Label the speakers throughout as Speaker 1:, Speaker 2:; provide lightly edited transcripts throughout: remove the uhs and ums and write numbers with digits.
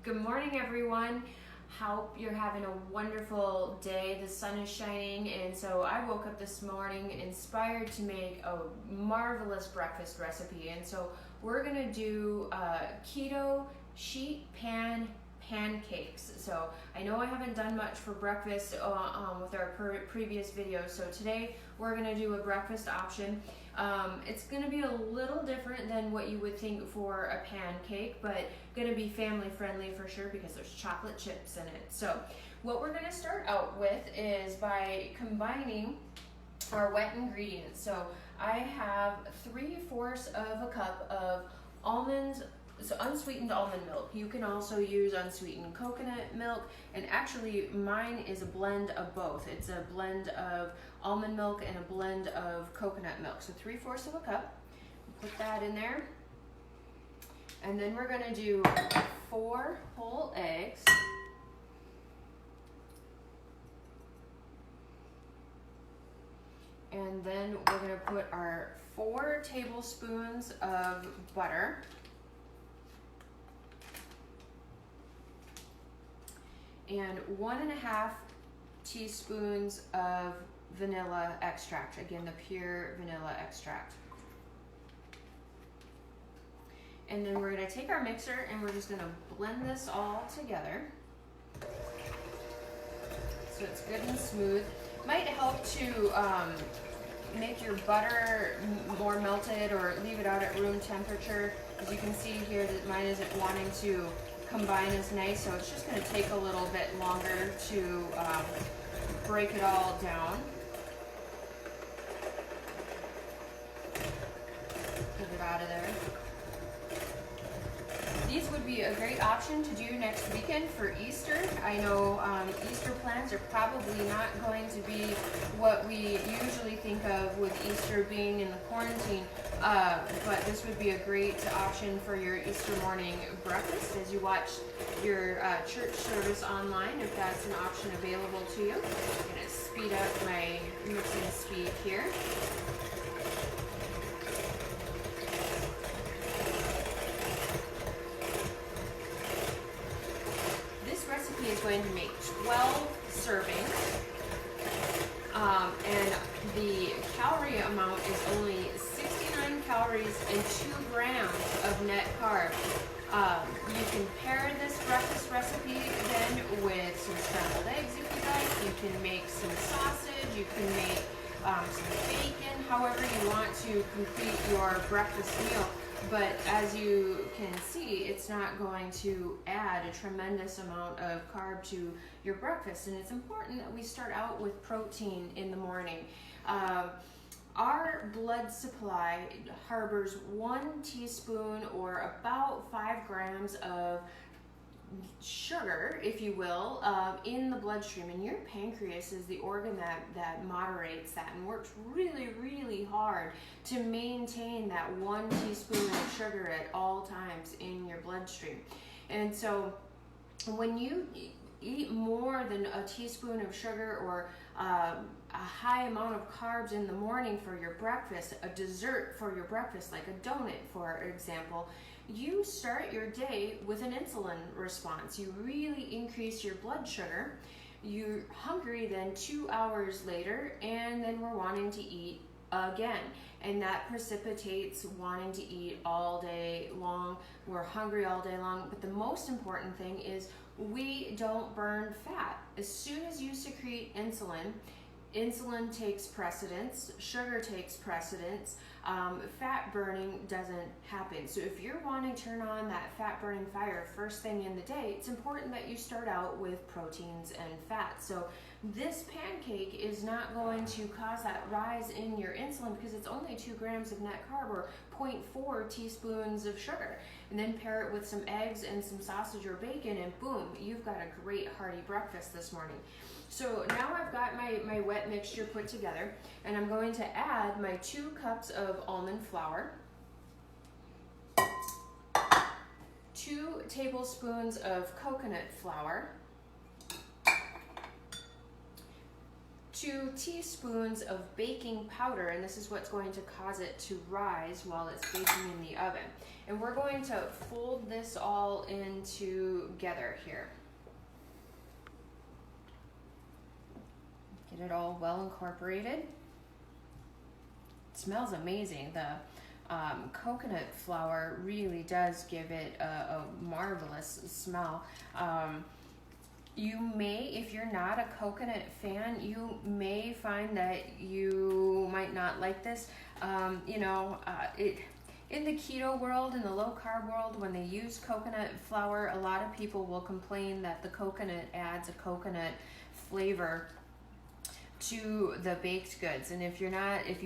Speaker 1: Good morning, everyone. Hope you're having a wonderful day. The sun is shining, and so I woke up this morning inspired to make a marvelous breakfast recipe. And so we're gonna do Keto Sheetpan Pancakes. So I know I haven't done much for breakfast with our previous videos, so today we're gonna do a breakfast option. It's gonna be a little different than what you would think for a pancake, but gonna be family friendly for sure because there's chocolate chips in it. So what we're gonna start out with is by combining our wet ingredients. So I have 3/4 of a cup of unsweetened almond milk. You can also use unsweetened coconut milk, and actually mine is a blend of both. It's a blend of almond milk and a blend of coconut milk. So 3/4 of a cup, put that in there. And then we're gonna do 4 whole eggs. And then we're gonna put our 4 tablespoons of butter. And 1.5 teaspoons of vanilla extract. Again, the pure vanilla extract. And then we're gonna take our mixer and we're just gonna blend this all together so it's good and smooth. Might help to make your butter more melted or leave it out at room temperature. As you can see here that mine isn't wanting to combine as nice, so it's just going to take a little bit longer to break it all down. Get it out of there. These would be a great option to do next weekend for Easter. I know Easter plans are probably not going to be what we usually think of with Easter being in the quarantine, but this would be a great option for your Easter morning breakfast as you watch your church service online, if that's an option available to you. I'm going to speed up my mixing speed here. Is going to make 12 servings, and the calorie amount is only 69 calories and 2 grams of net carb. You can pair this breakfast recipe then with some scrambled eggs if you like. You can make some sausage, you can make some bacon, however you want to complete your breakfast meal. But as you can see, it's not going to add a tremendous amount of carb to your breakfast. And it's important that we start out with protein in the morning. Our blood supply harbors 1 teaspoon or about 5 grams of sugar, if you will, in the bloodstream, and your pancreas is the organ that moderates that and works really, really hard to maintain that 1 teaspoon of sugar at all times in your bloodstream. And so when you eat more than a teaspoon of sugar or a high amount of carbs in the morning for your breakfast, a dessert for your breakfast, like a donut, for example, you start your day with an insulin response. You really increase your blood sugar. You're hungry then 2 hours later, and then we're wanting to eat again. And that precipitates wanting to eat all day long. We're hungry all day long. But the most important thing is we don't burn fat. As soon as you secrete insulin, insulin takes precedence, sugar takes precedence, fat burning doesn't happen. So if you're wanting to turn on that fat burning fire first thing in the day, it's important that you start out with proteins and fats. So this pancake is not going to cause that rise in your insulin because it's only 2 grams of net carb or 0.4 teaspoons of sugar. And then pair it with some eggs and some sausage or bacon, and boom, you've got a great hearty breakfast this morning. So now I've got my wet mixture put together, and I'm going to add my 2 cups of almond flour, 2 tablespoons of coconut flour, 2 teaspoons of baking powder, and this is what's going to cause it to rise while it's baking in the oven. And we're going to fold this all in together here. Get it all well incorporated. It smells amazing. The coconut flour really does give it a marvelous smell. You may, if you're not a coconut fan, you may find that you might not like this. In the keto world, in the low carb world, when they use coconut flour, a lot of people will complain that the coconut adds a coconut flavor to the baked goods. And if you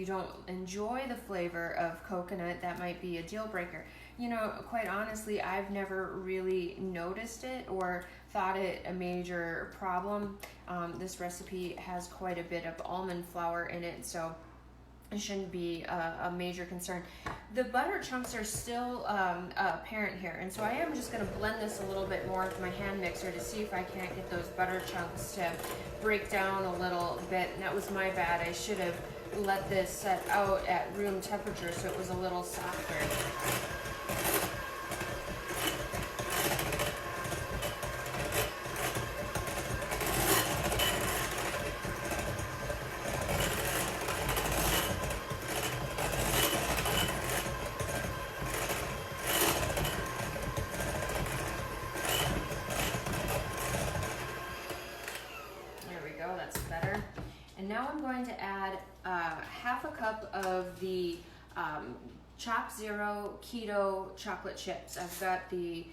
Speaker 1: don't enjoy the flavor of coconut, that might be a deal breaker. You know, quite honestly, I've never really noticed it or thought it a major problem. This recipe has quite a bit of almond flour in it, so it shouldn't be a major concern. The butter chunks are still apparent here, and so I am just going to blend this a little bit more with my hand mixer to see if I can't get those butter chunks to break down a little bit. And that was my bad. I should have let this set out at room temperature so it was a little softer. That's better. And now I'm going to add half a cup of the Choc Zero Keto chocolate chips. I've got the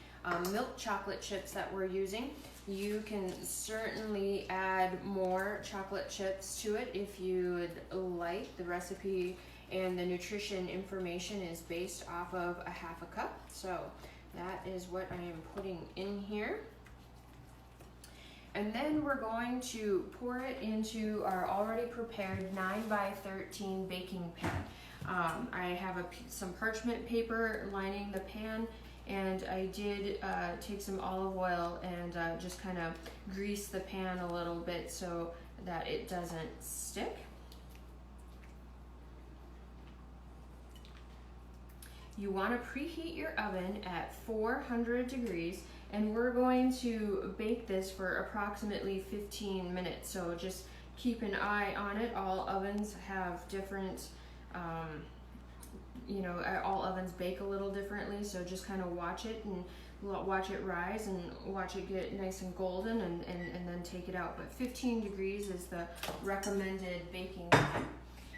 Speaker 1: milk chocolate chips that we're using. You can certainly add more chocolate chips to it if you would like. The recipe and the nutrition information is based off of a half a cup. So that is what I am putting in here. And then we're going to pour it into our already prepared 9x13 baking pan. I have some parchment paper lining the pan, and I did take some olive oil and just kind of grease the pan a little bit so that it doesn't stick. You want to preheat your oven at 400 degrees, and we're going to bake this for approximately 15 minutes. So just keep an eye on it. All ovens have different, all ovens bake a little differently. So just kind of watch it and watch it rise and watch it get nice and golden, and then take it out. But 15 degrees is the recommended baking time.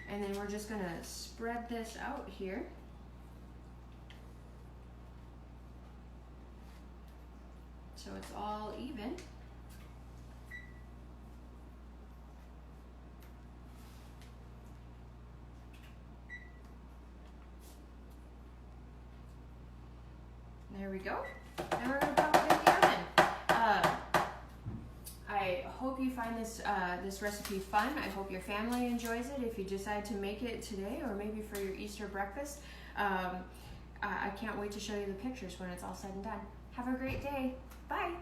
Speaker 1: And then we're just gonna spread this out here. So it's all even. There we go. And we're going to pop it in the oven. I hope you find this recipe fun. I hope your family enjoys it if you decide to make it today or maybe for your Easter breakfast. I can't wait to show you the pictures when it's all said and done. Have a great day. Bye.